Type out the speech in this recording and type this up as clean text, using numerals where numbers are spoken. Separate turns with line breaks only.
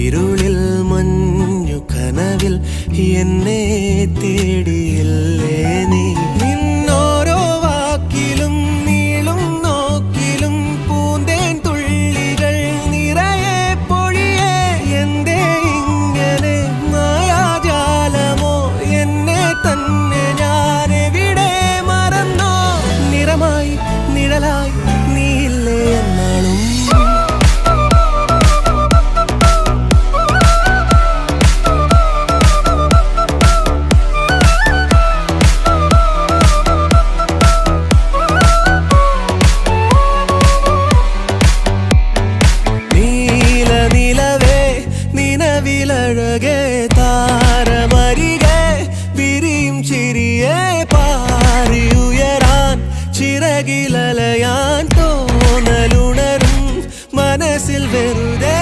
ഇരുളിൽ മഞ്ഞു കനവിൽ എന്നെ തേടിയില്ലേ നീ നിന്നോരോ വാക്കിലും നീളും നോക്കിലും പൂന്തേൻ തുള്ളികൾ നിറയെ പൊഴിയേ എന്തേ ഇങ്ങനെ മായാജാലമോ എന്നെ തന്നെ ഞാനെവിടെ മറന്നോ നിറമായി നിഴലായി നീയില്ലേ എന്നാളും വിലഴകെ താരമരികെ വിരിയും ചിരിയെ പാറിയുയരാൻ ചിറകിലലയാൻ തോന്നലുണരും മനസ്സിൽ വെറുതെ